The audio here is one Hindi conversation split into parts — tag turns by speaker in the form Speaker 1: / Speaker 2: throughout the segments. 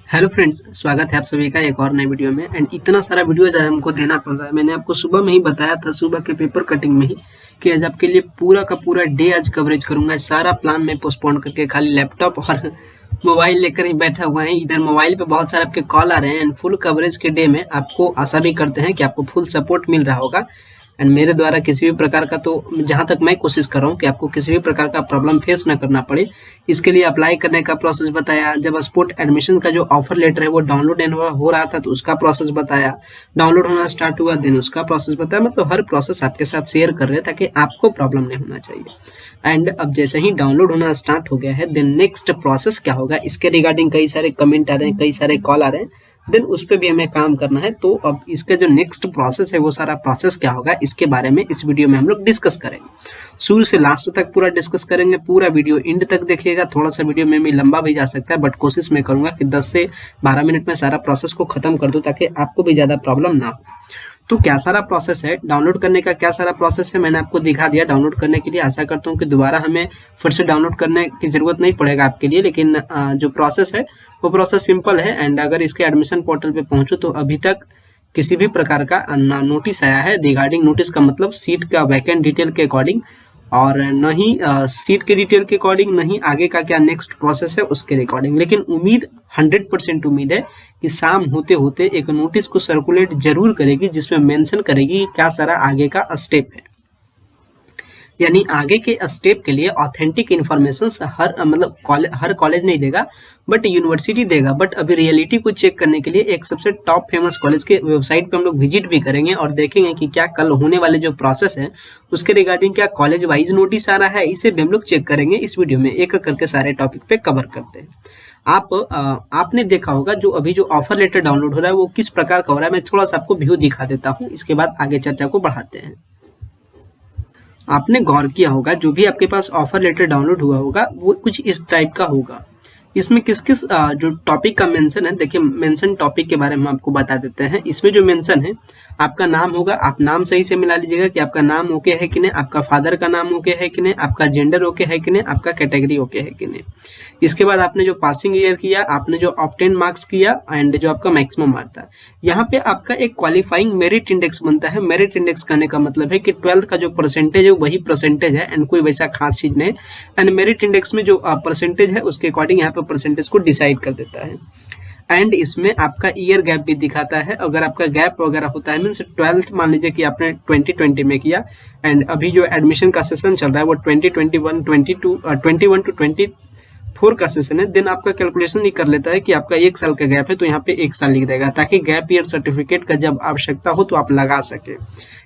Speaker 1: हेलो फ्रेंड्स, स्वागत है आप सभी का एक और नए वीडियो में। एंड इतना सारा वीडियो आज हमको देना पड़ रहा है। मैंने आपको सुबह में ही बताया था, सुबह के पेपर कटिंग में ही, कि आज आपके लिए पूरा का पूरा डे आज कवरेज करूंगा। सारा प्लान मैं पोस्टपोन करके खाली लैपटॉप और मोबाइल लेकर ही बैठा हुआ है। इधर मोबाइल पे बहुत सारे आपके कॉल आ रहे हैं। एंड फुल कवरेज के डे में आपको आशा भी करते हैं कि आपको फुल सपोर्ट मिल रहा होगा। एंड मेरे द्वारा किसी भी प्रकार का, तो जहां तक मैं कोशिश कर रहा हूँ कि आपको किसी भी प्रकार का प्रॉब्लम फेस ना करना पड़े, इसके लिए अप्लाई करने का प्रोसेस बताया। जब स्पोर्ट एडमिशन का जो ऑफर लेटर है वो डाउनलोड हो रहा था तो उसका प्रोसेस बताया। डाउनलोड होना स्टार्ट हुआ देन उसका प्रोसेस बताया। मतलब हर प्रोसेस आपके साथ शेयर कर रहे हैं ताकि आपको प्रॉब्लम नहीं होना चाहिए। एंड अब जैसे ही डाउनलोड होना स्टार्ट हो गया है, देन नेक्स्ट प्रोसेस क्या होगा, इसके रिगार्डिंग कई सारे कमेंट आ रहे हैं, कई सारे कॉल आ रहे हैं। देन उस पर भी हमें काम करना है। तो अब इसका जो नेक्स्ट प्रोसेस है वो सारा प्रोसेस क्या होगा, इसके बारे में इस वीडियो में हम लोग डिस्कस करेंगे। शुरू से लास्ट तक पूरा डिस्कस करेंगे। पूरा वीडियो एंड तक देखिएगा। थोड़ा सा वीडियो में भी लंबा भी जा सकता है, बट कोशिश मैं करूंगा कि 10 से 12 मिनट में सारा प्रोसेस को खत्म कर दूं ताकि आपको भी ज्यादा प्रॉब्लम ना हो। तो क्या सारा प्रोसेस है, डाउनलोड करने का क्या सारा प्रोसेस है, मैंने आपको दिखा दिया डाउनलोड करने के लिए। आशा करता हूँ कि दोबारा हमें फिर से डाउनलोड करने की जरूरत नहीं पड़ेगा आपके लिए। लेकिन जो प्रोसेस है वो प्रोसेस सिंपल है। एंड अगर इसके एडमिशन पोर्टल पे पहुंचो तो अभी तक किसी भी प्रकार का नोटिस आया है रिगार्डिंग, नोटिस का मतलब सीट का वैकेंट डिटेल के अकॉर्डिंग, और न ही सीट के डिटेल के अकॉर्डिंग, न ही आगे का क्या नेक्स्ट प्रोसेस है उसके रिकॉर्डिंग। लेकिन उम्मीद 100% उम्मीद है कि शाम होते होते एक नोटिस को सर्कुलेट जरूर करेगी जिसमें मेंशन करेगी कि क्या सारा आगे का स्टेप है। यानी आगे के स्टेप के लिए ऑथेंटिक इन्फॉर्मेशन हर कॉलेज नहीं देगा, बट यूनिवर्सिटी देगा। बट अभी रियलिटी को चेक करने के लिए एक सबसे टॉप फेमस कॉलेज के वेबसाइट पे हम लोग विजिट भी करेंगे और देखेंगे कि क्या कल होने वाले जो प्रोसेस है उसके रिगार्डिंग क्या कॉलेज वाइज नोटिस आ रहा है। इसे भी हम लोग चेक करेंगे। इस वीडियो में एक करके सारे टॉपिक पे कवर करते हैं। आपने देखा होगा जो अभी जो ऑफर लेटर डाउनलोड हो रहा है वो किस प्रकार का हो रहा है। मैं थोड़ा सा आपको व्यू दिखा देता हूँ, इसके बाद आगे चर्चा को बढ़ाते हैं। आपने गौर किया होगा जो भी आपके पास ऑफर लेटर डाउनलोड हुआ होगा वो कुछ इस टाइप का होगा। इसमें किस किस जो टॉपिक का मेंशन है, देखिए मेंशन टॉपिक के बारे में आपको बता देते हैं। इसमें जो मेंशन है आपका नाम होगा, आप नाम सही से मिला लीजिएगा कि आपका नाम ओके है कि नहीं, आपका फादर का नाम ओके है कि नहीं, आपका जेंडर ओके है कि नहीं, आपका कैटेगरी ओके है कि नहीं। इसके बाद आपने जो पासिंग ईयर किया, आपने जो ऑब्टेन मार्क्स किया एंड जो आपका मैक्सिमम मार्क था। यहाँ पे आपका एक क्वालिफाइंग मेरिट इंडेक्स बनता है। मेरिट इंडेक्स कहने का मतलब है कि 12th का जो परसेंटेज है वही परसेंटेज है एंड कोई वैसा खास चीज नहीं। एंड मेरिट इंडेक्स में जो परसेंटेज है उसके अकॉर्डिंग यहाँ पे परसेंटेज को डिसाइड कर देता है। एंड इसमें आपका ईयर गैप भी दिखाता है। अगर आपका गैप वगैरह होता है, मीन्स 12th मान लीजिए कि आपने 2020 में किया एंड अभी जो एडमिशन का सेशन चल रहा है वो 2021 टू 24 का सेशन है, देन आपका कैलकुलेशन ही कर लेता है कि आपका 1 साल का गैप है तो यहाँ पे 1 साल लिख देगा ताकि गैप ईयर सर्टिफिकेट का जब आवश्यकता हो तो आप लगा सके।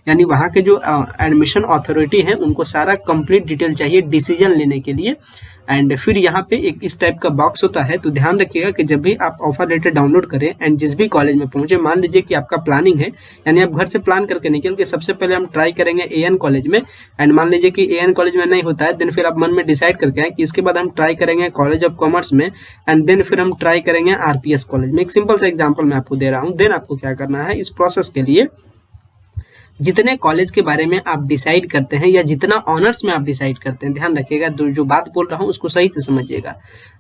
Speaker 1: यानी वहाँ के जो एडमिशन अथॉरिटी है उनको सारा कंप्लीट डिटेल चाहिए डिसीजन लेने के लिए। एंड फिर यहाँ पे एक इस टाइप का बॉक्स होता है। तो ध्यान रखिएगा कि जब भी आप ऑफर लेटर डाउनलोड करें एंड जिस भी कॉलेज में पहुंचे, मान लीजिए कि आपका प्लानिंग है, यानी आप घर से प्लान करके निकल के सबसे पहले हम ट्राई करेंगे एएन कॉलेज में। एंड मान लीजिए कि एएन कॉलेज में नहीं होता है, देन फिर आप मन में डिसाइड करके आए कि इसके बाद हम ट्राई करेंगे कॉलेज ऑफ कॉमर्स में, एंड देन फिर हम ट्राई करेंगे आरपीएस कॉलेज में। एक सिंपल सा एग्जाम्पल मैं आपको दे रहा हूँ। देन आपको क्या करना है, इस प्रोसेस के लिए जितने कॉलेज के बारे में आप डिसाइड करते हैं या जितना ऑनर्स में आप डिसाइड करते हैं, ध्यान रखिएगा जो बात बोल रहा हूँ उसको सही से समझिएगा।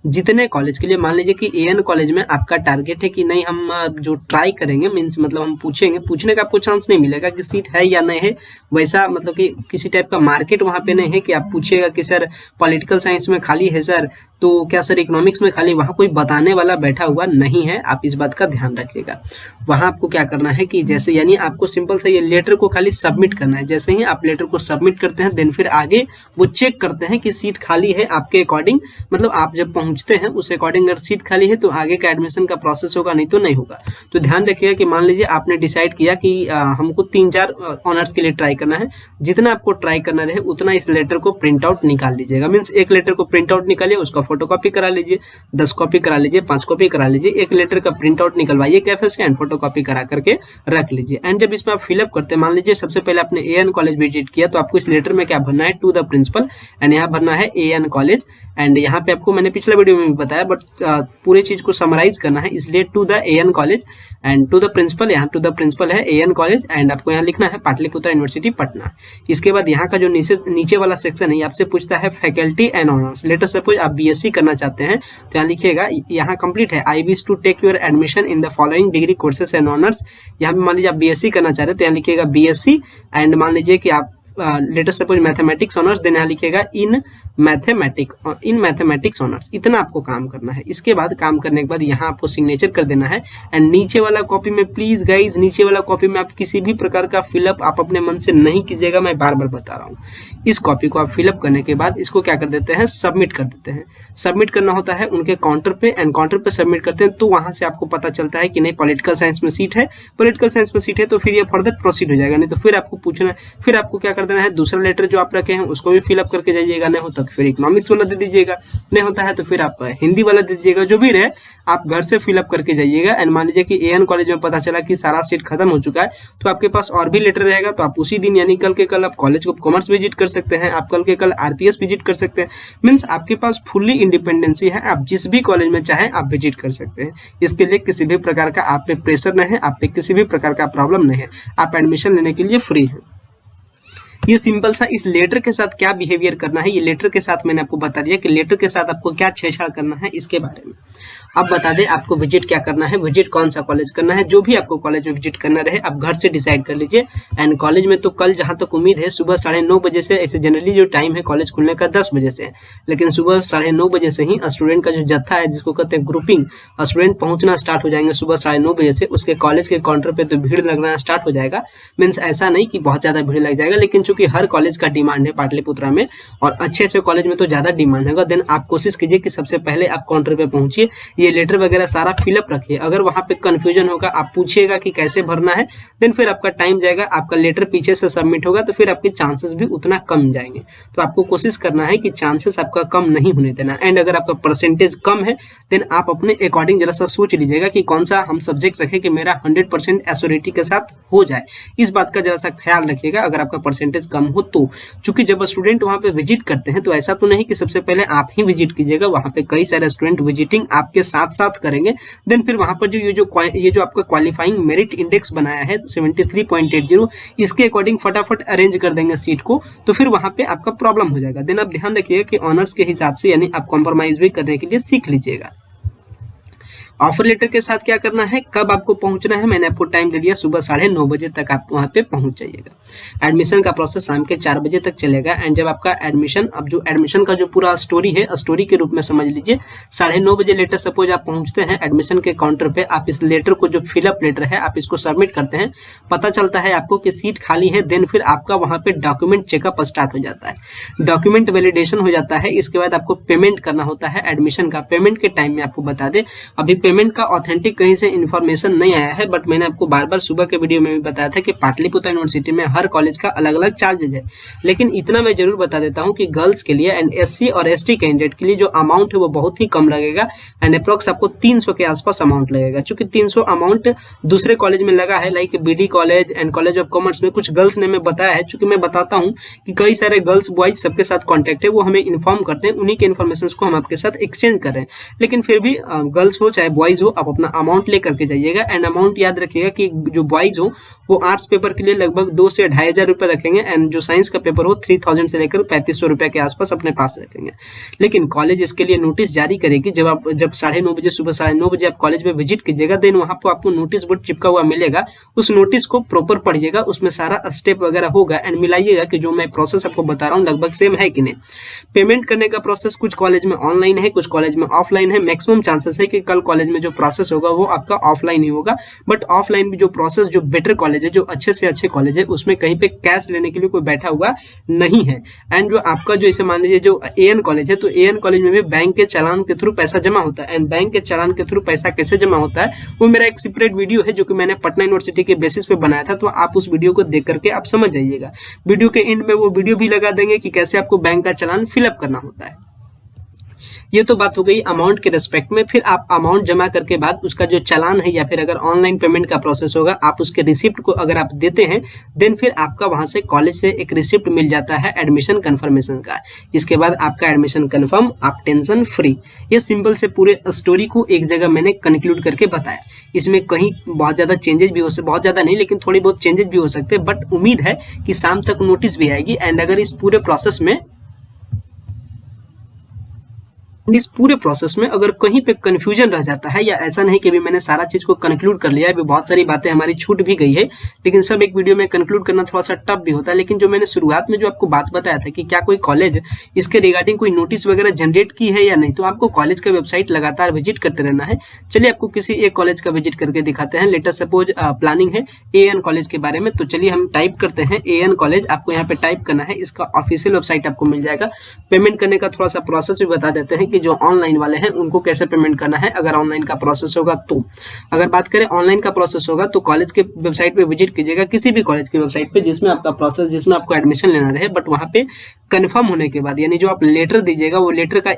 Speaker 1: जितने कॉलेज के लिए, मान लीजिए कि एएन कॉलेज में आपका टारगेट है कि नहीं हम जो ट्राई करेंगे, मीन्स मतलब हम पूछेंगे, पूछने का आपको चांस नहीं मिलेगा कि सीट है या नहीं है, वैसा मतलब कि किसी टाइप का मार्केट वहाँ पे नहीं है कि आप पूछिएगा कि सर पॉलिटिकल साइंस में खाली है सर, तो क्या सर इकोनॉमिक्स में खाली, वहाँ कोई बताने वाला बैठा हुआ नहीं है। आप इस बात का ध्यान रखिएगा। वहाँ आपको क्या करना है कि जैसे, यानी आपको सिंपल से ये लेटर को खाली सबमिट करना है। जैसे ही आप लेटर को सबमिट करते हैं देन फिर आगे वो चेक करते हैं कि सीट खाली है आपके अकॉर्डिंग, मतलब आप जब पहुंचते हैं उस अकॉर्डिंग अगर सीट खाली है तो आगे का एडमिशन का प्रोसेस होगा, नहीं तो नहीं होगा। तो ध्यान रखिएगा कि मान लीजिए आपने डिसाइड किया कि हमको 3-4 ऑनर्स के लिए ट्राई करना है। जितना आपको ट्राई करना रहे उतना इस लेटर को प्रिंट आउट निकाल लीजिएगा। मीन्स एक लेटर को प्रिंट आउट निकालिए, उसका फोटो कॉपी करा लीजिए, 10 कॉपी करा लीजिए, 5 कॉपी करा लीजिए। एक लेटर का प्रिंट आउट निकलवाइए कैफे से एंड फोटो कॉपी करा करके रख लीजिए। एंड जब इसमें आप फिलअप करते हैं, मान मान लीजिए सबसे पहले आपने AN कॉलेज विजिट किया, तो आपको इस लेटर में क्या भरना है, टू द प्रिंसिपल, एंड यहाँ भरना है AN कॉलेज। एंड यहाँ पे आपको मैंने पिछले वीडियो में भी बताया, बट पूरी चीज को समराइज करना है, इसलिए to the AN college and to the principal, यहाँ टू द प्रिंसिपल है AN कॉलेज, एंड आपको यहाँ लिखना है पाटलिपुत्र यूनिवर्सिटी पटना। इसके बाद यहाँ का जो नीचे वाला सेक्शन है, आपसे पूछता है faculty and honours. Letter suppose आप BSc करना चाहते हैं, तो यहाँ लिखिएगा, यहाँ कंप्लीट है, I wish to take your admission in the following degree courses and honours. यहाँ पे मान लीजिए आप BSc करना चाह रहे हैं, तो यहाँ लिखिएगा BSc, एंड मान लीजिए कि आप letter suppose mathematics honours, then यहाँ लिखिएगा इन मैथमेटिक्स ऑनर्स। इतना आपको काम करना है। इसके बाद काम करने के बाद यहाँ आपको सिग्नेचर कर देना है। एंड नीचे वाला कॉपी में प्लीज गाइज, नीचे वाला कॉपी में आप किसी भी प्रकार का फिलअप आप अपने मन से नहीं कीजिएगा, मैं बार बार बता रहा हूँ। इस कॉपी को आप फिलअप करने के बाद इसको क्या कर देते हैं, सबमिट कर देते हैं। सबमिट करना होता है उनके काउंटर पे, एंड काउंटर पे सबमिट करते हैं, तो वहां से आपको पता चलता है कि नहीं पॉलिटिकल साइंस में सीट है, पॉलिटिकल साइंस में सीट है, तो फिर ये फर्दर प्रोसीड हो जाएगा। नहीं तो फिर आपको पूछना, फिर आपको क्या कर देना है, दूसरा लेटर जो आप रखे हैं उसको भी फिलअप करके जाइएगा, नहीं होता तो फिर इकोनॉमिक्स वाला दे दीजिएगा, नहीं होता है तो फिर आप हिंदी वाला दे दीजिएगा, जो भी रहे आप घर से फिलअप करके जाइएगा। एंड मान लीजिए कि AN कॉलेज में पता चला कि सारा सीट खत्म हो चुका है, तो आपके पास और भी लेटर रहेगा, तो आप उसी दिन यानी कल के कल आप कॉलेज को कॉमर्स विजिट कर सकते हैं, आप कल के कल RPS विजिट कर सकते हैं। मीन्स आपके पास फुल्ली इंडिपेंडेंसी है, आप जिस भी कॉलेज में चाहें आप विजिट कर सकते हैं। इसके लिए किसी भी प्रकार का आप पे प्रेशर नहीं है, आप पे किसी भी प्रकार का प्रॉब्लम नहीं है, आप एडमिशन लेने के लिए फ्री है। ये सिंपल सा इस लेटर के साथ क्या बिहेवियर करना है, ये लेटर के साथ मैंने आपको बता दिया कि लेटर के साथ आपको क्या छेड़छाड़ करना है इसके बारे में। अब बता दें आपको विजिट क्या करना है, विजिट कौन सा कॉलेज करना है, जो भी आपको कॉलेज में विजिट करना रहे आप घर से डिसाइड कर लीजिए। एंड कॉलेज में तो कल जहां तक उम्मीद है सुबह 9:30 बजे से, ऐसे जनरली जो टाइम है कॉलेज खुलने का 10 बजे से है, लेकिन सुबह 9:30 बजे से ही स्टूडेंट का जो जत्था है जिसको कहते हैं ग्रुपिंग, स्टूडेंट पहुंचना स्टार्ट हो जाएंगे सुबह 9:30 बजे से। उसके कॉलेज के काउंटर पे तो भीड़ लगना स्टार्ट हो जाएगा। मीन्स ऐसा नहीं कि बहुत ज्यादा भीड़ लग जाएगा, लेकिन चूंकि हर कॉलेज का डिमांड है पाटलिपुत्रा में और अच्छे अच्छे कॉलेज में तो ज्यादा डिमांड होगा, देन आप कोशिश कीजिए कि सबसे पहले आप काउंटर पे पहुंचिए, ये लेटर वगैरह सारा फिलअप रखिए। अगर वहां पे कंफ्यूजन होगा, आप पूछिएगा कि कैसे भरना है, देन फिर आपका टाइम जाएगा, आपका लेटर पीछे से सबमिट होगा, तो फिर आपके चांसेस भी उतना कम जाएंगे। तो आपको कोशिश करना है कि चांसेस आपका कम नहीं होने देना। एंड अगर आपका परसेंटेज कम है, देन आप अपने अकॉर्डिंग जरा सा सोच लीजिएगा कि कौन सा हम सब्जेक्ट रखें कि मेरा 100% एश्योरिटी के साथ हो जाए। इस बात का जरा सा ख्याल रखिएगा अगर आपका परसेंटेज कम हो तो। चूंकि जब स्टूडेंट वहां पे विजिट करते हैं, तो ऐसा तो नहीं कि सबसे पहले आप ही विजिट कीजिएगा, वहां पे कई सारे स्टूडेंट विजिटिंग आपके साथ साथ करेंगे। देन फिर वहां पर जो ये जो आपका क्वालिफाइंग मेरिट इंडेक्स बनाया है 73.80, इसके अकॉर्डिंग फटाफट अरेंज कर देंगे सीट को, तो फिर वहां पे आपका प्रॉब्लम हो जाएगा। देन आप ध्यान रखिएगा कि ऑनर्स के हिसाब से यानी आप कॉम्प्रोमाइज भी करने के लिए सीख लीजिएगा। ऑफर लेटर के साथ क्या करना है, कब आपको पहुंचना है, मैंने आपको टाइम दे दिया, सुबह 9:30 बजे तक आप वहां पे पहुंच जाइएगा। एडमिशन का प्रोसेस शाम के 4 बजे तक चलेगा। एंड जब आपका एडमिशन, अब जो एडमिशन का जो पूरा स्टोरी है, स्टोरी के रूप में समझ लीजिए, 9:30 बजे लेटर सपोज आप पहुंचते हैं एडमिशन के काउंटर पे, आप इस लेटर को जो फिलअप लेटर है आप इसको सबमिट करते हैं, पता चलता है आपको कि सीट खाली है, देन फिर आपका वहां पे डॉक्यूमेंट चेकअप स्टार्ट हो जाता है, डॉक्यूमेंट वैलिडेशन हो जाता है। इसके बाद आपको पेमेंट करना होता है एडमिशन का। पेमेंट के टाइम में आपको बता दें, अभी पेमेंट का ऑथेंटिक कहीं से इन्फॉर्मेशन नहीं आया है, बट मैंने आपको बार बार सुबह के वीडियो में भी बताया था कि पाटलिपुत्र यूनिवर्सिटी में हर कॉलेज का अलग अलग चार्जेज है। लेकिन इतना मैं जरूर बता देता हूं कि गर्ल्स के लिए एंड SC और ST कैंडिडेट के लिए जो अमाउंट है वो बहुत ही कम लगेगा। एंड अप्रोक्स आपको 300 के आसपास अमाउंट लगेगा। चूंकि 300 अमाउंट दूसरे कॉलेज में लगा है, like BD college and college of commerce में कुछ गर्ल्स ने मैं बताया है। चूंकि मैं बताता हूँ कि कई सारे गर्ल्स बॉयज सबके साथ कॉन्टेक्ट है, वो हमें इन्फॉर्म करते हैं, उन्हीं के इन्फॉर्मेशन को हम आपके साथ एक्सचेंज कर रहे हैं। लेकिन फिर भी गर्ल्स हो चाहे बॉयज हो, आप अपना अमाउंट लेकर के जाइएगा। एंड अमाउंट याद रखिएगा कि जो बॉयज हो वो आर्ट्स पेपर के लिए लगभग 2 से 2,500 रुपए रखेंगे, एंड जो साइंस का पेपर हो 3000 से लेकर 3500 रुपए के आसपास अपने पास रखेंगे। लेकिन कॉलेज इसके लिए नोटिस जारी करेगी, जब 9:30 बजे सुबह 9:30 बजे आप कॉलेज में विजिट कीजिएगा, देन वहां पर आपको नोटिस बोर्ड चिपका हुआ मिलेगा। उस नोटिस को प्रॉपर पढ़िएगा, उसमें सारा स्टेप वगैरह होगा, एंड मिलाइएगा कि जो मैं प्रोसेस आपको बता रहा हूँ लगभग सेम है कि नहीं। पेमेंट करने का प्रोसेस कुछ कॉलेज में ऑनलाइन है, कुछ कॉलेज में ऑफलाइन है। मैक्सिमम चांसेस है कि कल कॉलेज में जो प्रोसेस होगा वो आपका ऑफलाइन ही होगा, बट ऑफलाइन भी जो प्रोसेस, जो बेटर कॉलेज है, जो अच्छे से अच्छे कॉलेज है, उसमें कहीं पे कैश लेने के लिए कोई बैठा हुआ नहीं है। एंड जो आपका जो इसे मान लीजिए जो AN कॉलेज है, तो AN कॉलेज में भी बैंक के चालान के थ्रू पैसा जमा होता है। एंड बैंक के चालान के थ्रू पैसा कैसे जमा होता है वो मेरा एक सेपरेट वीडियो है जो कि मैंने पटना यूनिवर्सिटी के बेसिस पे बनाया था, तो आप उस वीडियो को देख करके आप समझ जाइएगा। वीडियो के एंड में वो वीडियो भी लगा देंगे कि कैसे आपको बैंक का चालान फिलअप करना होता है। ये तो बात हो गई अमाउंट के रिस्पेक्ट में। फिर आप अमाउंट जमा करके बाद उसका जो चालान है या फिर अगर ऑनलाइन पेमेंट का प्रोसेस होगा, आप उसके रिसिप्ट को अगर आप देते हैं, देन फिर आपका वहां से कॉलेज से एक रिसिप्ट मिल जाता है एडमिशन कंफर्मेशन का। इसके बाद आपका एडमिशन कंफर्म, आप टेंशन फ्री। ये सिंपल से पूरे स्टोरी को एक जगह मैंने कंक्लूड करके बताया। इसमें कहीं बहुत ज्यादा चेंजेस भी हो सकते, बहुत ज्यादा नहीं लेकिन थोड़ी बहुत चेंजेस भी हो सकते हैं, बट उम्मीद है कि शाम तक नोटिस भी आएगी। एंड अगर इस पूरे प्रोसेस में अगर कहीं पे कंफ्यूजन रह जाता है, या ऐसा नहीं कि अभी मैंने सारा चीज को कंक्लूड कर लिया है, अभी बहुत सारी बातें हमारी छूट भी गई है, लेकिन सब एक वीडियो में कंक्लूड करना थोड़ा सा टफ भी होता है। लेकिन जो मैंने शुरुआत में जो आपको बात बताया था कि क्या कोई कॉलेज इसके रिगार्डिंग कोई नोटिस वगैरह जनरेट की है या नहीं, तो आपको कॉलेज का वेबसाइट लगातार विजिट करते रहना है। चलिए आपको किसी एक कॉलेज का विजिट करके दिखाते हैं। लेटर सपोज प्लानिंग है AN कॉलेज के बारे में, तो चलिए हम टाइप करते हैं AN कॉलेज। आपको यहाँ पे टाइप करना है, इसका ऑफिशियल वेबसाइट आपको मिल जाएगा। पेमेंट करने का थोड़ा सा प्रोसेस भी बता देते हैं कि जो ऑनलाइन वाले हैं उनको कैसे पेमेंट करना है अगर ऑनलाइन का प्रोसेस होगा तो। अगर बात करें ऑनलाइन का प्रोसेस होगा तो कॉलेज के वेबसाइट पे विजिट कीजिएगा, किसी भी कॉलेज की वेबसाइट पे जिसमें आपका प्रोसेस, जिसमें आपको एडमिशन लेना रहे, बट वहां पे कंफर्म होने के बाद, यानी जो आप लेटर दीजिएगा वो लेटर का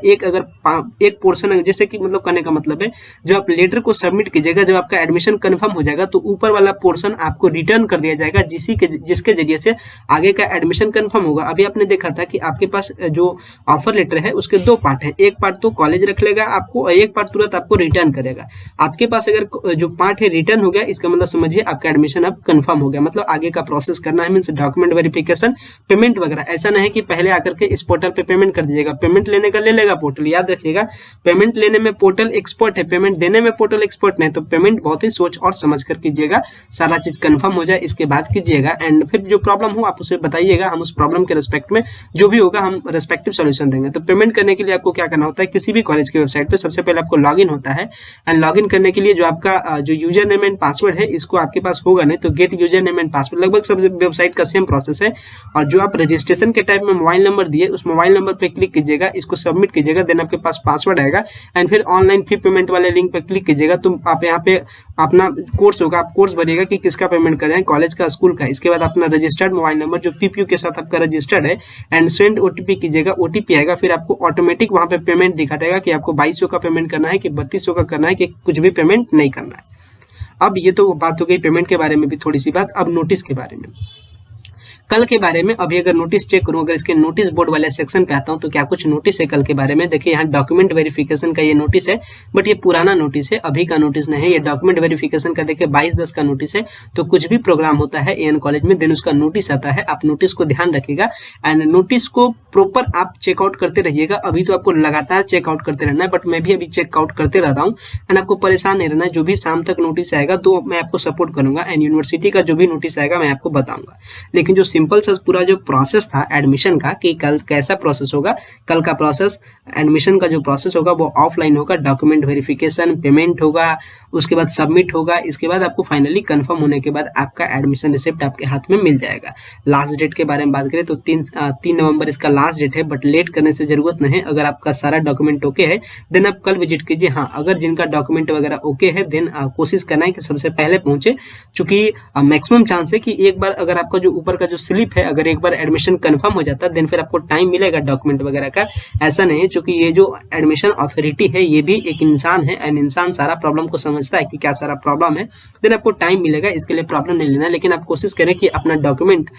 Speaker 1: एक पोर्शन, जैसे कि मतलब करने का मतलब है जो आप लेटर को सबमिट कीजिएगा, जब आपका एडमिशन कंफर्म हो जाएगा तो ऊपर वाला पोर्शन आपको रिटर्न कर दिया जाएगा, जिसके जरिए से आगे का एडमिशन कंफर्म होगा। अभी आपने देखा था कि आपके पास जो ऑफर लेटर है उसके दो पार्ट है, एक पार्ट तो कॉलेज रख लेगा आपको और एक पार्ट तुरंत आपको रिटर्न करेगा। आपके पास अगर जो पार्ट है रिटर्न हो गया, इसका मतलब समझिए आपका एडमिशन अब कंफर्म हो गया, मतलब आगे का प्रोसेस करना है, मींस डॉक्यूमेंट वेरिफिकेशन, पेमेंट वगैरह। ऐसा नहीं कि पहले आकर के इस पोर्टल पे पेमेंट कर दीजिएगा, पेमेंट लेने का ले लेगा पोर्टल, याद रखिएगा पेमेंट लेने में पोर्टल एक्सपर्ट है, पेमेंट देने में पोर्टल एक्सपर्ट नहीं। तो पेमेंट बहुत ही सोच और समझ कर कीजिएगा, सारा चीज कंफर्म हो जाए इसके बाद कीजिएगा। एंड फिर जो प्रॉब्लम हो आप उसे बताइएगा, हम उस प्रॉब्लम के रिस्पेक्ट में जो भी होगा हम रेस्पेक्टिव सॉल्यूशन देंगे। तो पेमेंट करने के लिए आपको क्या करना होता है, किसी भी कॉलेज की वेबसाइट पे सबसे पहले आपको लॉगिन होता है। एंड लॉगिन करने के लिए जो आपका जो यूजर नेम एंड पासवर्ड है, इसको आपके पास होगा नहीं तो gate user name and password, लगभग सब वेबसाइट का सेम प्रोसेस है। और जो आप रजिस्ट्रेशन के टाइप में मोबाइल नंबर दिए, उस मोबाइल नंबर पे क्लिक कीजिएगा, इसको सबमिट कीजिएगा, देन आपके पास पासवर्ड आएगा। एंड फिर ऑनलाइन फी पेमेंट वाले लिंक पे क्लिक कीजिएगा, तो आप यहाँ पे अपना कोर्स होगा, आप कोर्स भरिएगा कि किसका पेमेंट कर रहे हैं, कॉलेज का, स्कूल का। इसके बाद अपना रजिस्टर्ड मोबाइल नंबर जो PPU के साथ आपका रजिस्टर्ड है, एंड सेंड OTP कीजिएगा, OTP आएगा, फिर आपको ऑटोमेटिक वहां पे पेमेंट दिखा देगा कि आपको 2200 का पेमेंट करना है कि 3200 का करना है कि कुछ भी पेमेंट नहीं करना है। अब ये तो बात हो गई पेमेंट के बारे में भी थोड़ी सी बात, अब नोटिस के बारे में, कल के बारे में। अभी अगर नोटिस चेक करूं, अगर इसके नोटिस बोर्ड वाले सेक्शन पे आता हूं तो क्या कुछ नोटिस है कल के बारे में। देखिए यहाँ डॉक्यूमेंट वेरिफिकेशन का ये नोटिस है, बट ये पुराना नोटिस है, अभी का नोटिस नहीं है। ये डॉक्यूमेंट वेरिफिकेशन का देखिए 22/10 का नोटिस है। तो कुछ भी प्रोग्राम होता है AN कॉलेज में, देन उसका नोटिस आता है, आप नोटिस को ध्यान रखिएगा एंड नोटिस को प्रॉपर आप चेकआउट करते रहिएगा। अभी तो आपको लगातार चेकआउट करते रहना है, बट मैं भी अभी चेकआउट करते रह रहा हूँ एंड आपको परेशान नहीं रहना है। जो भी शाम तक नोटिस आएगा तो मैं आपको सपोर्ट करूंगा, एंड यूनिवर्सिटी का जो भी नोटिस आएगा मैं आपको बताऊंगा। लेकिन जो सिंपल सा पूरा जो प्रोसेस था एडमिशन का कि कल कैसा प्रोसेस होगा, कल का प्रोसेस एडमिशन का जो प्रोसेस होगा वो ऑफलाइन होगा, डॉक्यूमेंट वेरिफिकेशन, पेमेंट होगा, उसके बाद सबमिट होगा, इसके बाद आपको फाइनली कंफर्म होने के बाद आपका एडमिशन रिसिप्ट आपके हाथ में मिल जाएगा। लास्ट डेट के बारे में बात करें तो 3 नवंबर इसका लास्ट डेट है, बट लेट करने से जरूरत नहीं है। अगर आपका सारा डॉक्यूमेंट ओके है देन आप कल विजिट कीजिए। हाँ, अगर जिनका डॉक्यूमेंट वगैरह ओके है देन कोशिश करना है कि सबसे पहले पहुंचे, चूंकि मैक्सिमम चांस है कि एक बार अगर आपका जो ऊपर का जो स्लिप है, अगर एक बार एडमिशन कंफर्म हो जाता है देन फिर आपको टाइम मिलेगा डॉक्यूमेंट वगैरह का। ऐसा नहीं है, क्योंकि ये जो एडमिशन अथॉरिटी है ये भी एक इंसान है एंड इंसान सारा प्रॉब्लम को समझता है कि क्या सारा प्रॉब्लम है, देन आपको टाइम मिलेगा, इसके लिए प्रॉब्लम नहीं लेना। लेकिन आप कोशिश करें कि अपना डॉक्यूमेंट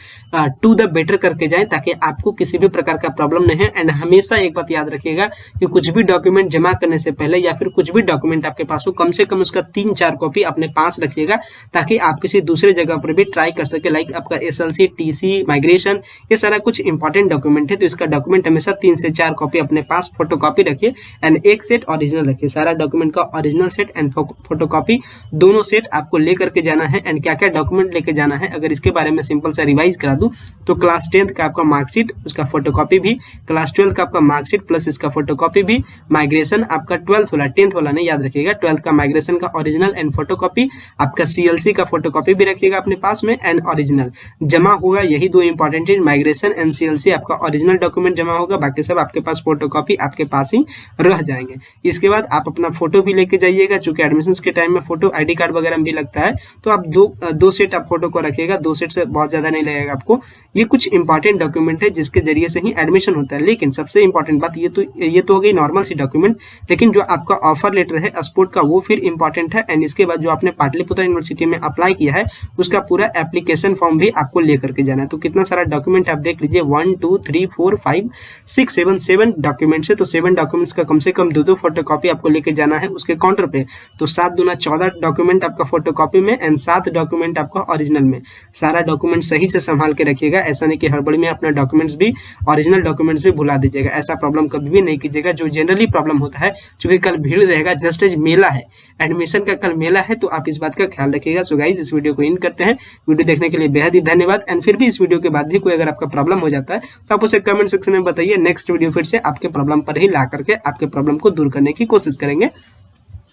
Speaker 1: टू द बेटर करके जाएं ताकि आपको किसी भी प्रकार का प्रॉब्लम नहीं है। एंड हमेशा एक बात याद रखिएगा कि कुछ भी डॉक्यूमेंट जमा करने से पहले या फिर कुछ भी डॉक्यूमेंट आपके पास हो, कम से कम उसका 3-4 कॉपी अपने पास रखिएगा ताकि आप किसी दूसरे जगह पर भी ट्राई कर सके। लाइक आपका SLC, TC, माइग्रेशन, ये सारा कुछ इंपॉर्टेंट डॉक्यूमेंट है, तो इसका डॉक्यूमेंट हमेशा 3 से 4 कॉपी अपने पास फोटोकॉपी रखिए एंड एक सेट ओरिजिनल रखिए। सारा डॉक्यूमेंट का ओरिजिनल सेट एंड फोटोकॉपी दोनों सेट आपको लेकर के जाना है। एंड क्या क्या डॉक्यूमेंट लेके जाना है, अगर इसके बारे में सिंपल सा रिवाइज करा दूं तो क्लास 10th का आपका मार्कशीट, उसका फोटोकॉपी भी, क्लास 12 का आपका मार्कशीट प्लस इसका फोटोकॉपी भी, माइग्रेशन आपका 12th वाला, 10th वाला नहीं, याद रखिएगा 12th का माइग्रेशन का ओरिजिनल एंड फोटोकॉपी, आपका CLC का फोटोकॉपी भी रखिएगा अपने पास में एंड ओरिजिनल। जमा होगा यही 2 इंपॉर्टेंट चीज, माइग्रेशन एंड CLC आपका ओरिजिनल डॉक्यूमेंट जमा होगा, बाकी सब आपके पास फोटोकॉपी आपके पास ही रह जाएंगे। इसके बाद आप अपना फोटो भी लेके जाइएगा, चूंकि एडमिशन के टाइम में फोटो ID कार्ड वगैरह में भी लगता है, तो आप दो सेट आप फोटो को रखिएगा, 2 सेट से बहुत ज्यादा नहीं लगेगा आपको। ये कुछ इंपॉर्टेंट डॉक्यूमेंट है जिसके जरिए से ही एडमिशन होता है। लेकिन सबसे इंपॉर्टेंट बात ये तो हो गई नॉर्मल सी डॉक्यूमेंट, लेकिन जो आपका ऑफर लेटर है स्पोर्ट का वो फिर इंपॉर्टेंट है। एंड इसके बाद जो आपने पाटलिपुत्र यूनिवर्सिटी में अप्लाई किया है उसका पूरा एप्लीकेशन फॉर्म भी आपको लेकर के जाना है। तो कितना सारा डॉक्यूमेंट आप देख लीजिए, 1 2 3 4 5 6 7 डॉक्यूमेंट्स है। तो 7 डॉक्यूमेंट्स का कम से कम 2 फोटोकॉपी आपको लेके जाना है उसके काउंटर पे। तो 7 दूना 14 डॉक्यूमेंट आपका फोटोकॉपी में एंड 7 डॉक्यूमेंट आपका ओरिजिनल में। सारा डॉक्यूमेंट सही से संभाल के रखिएगा, ऐसा नहीं कि हड़बड़ी में अपना डॉक्यूमेंट्स भी ओरिजिनल डॉक्यूमेंट्स भी भुला दीजिएगा। ऐसा प्रॉब्लम कभी भी नहीं कीजिएगा जो जनरली प्रॉब्लम होता है, क्योंकि कल भीड़ रहेगा, जस्ट एज मेला है, एडमिशन का कल मेला है, तो आप इस बात का ख्याल रखिएगा। सो गाइस इस वीडियो को इन करते हैं। वीडियो देखने के लिए बेहद ही धन्यवाद। एंड फिर भी इस वीडियो के बाद भी कोई अगर आपका प्रॉब्लम हो जाता है तो आप उसे कमेंट सेक्शन में बताइए, नेक्स्ट वीडियो फिर से आपके प्रॉब्लम पर ही ला करके आपके प्रॉब्लम को दूर करने की कोशिश करेंगे।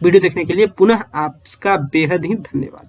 Speaker 1: वीडियो देखने के लिए पुनः आपका बेहद ही धन्यवाद।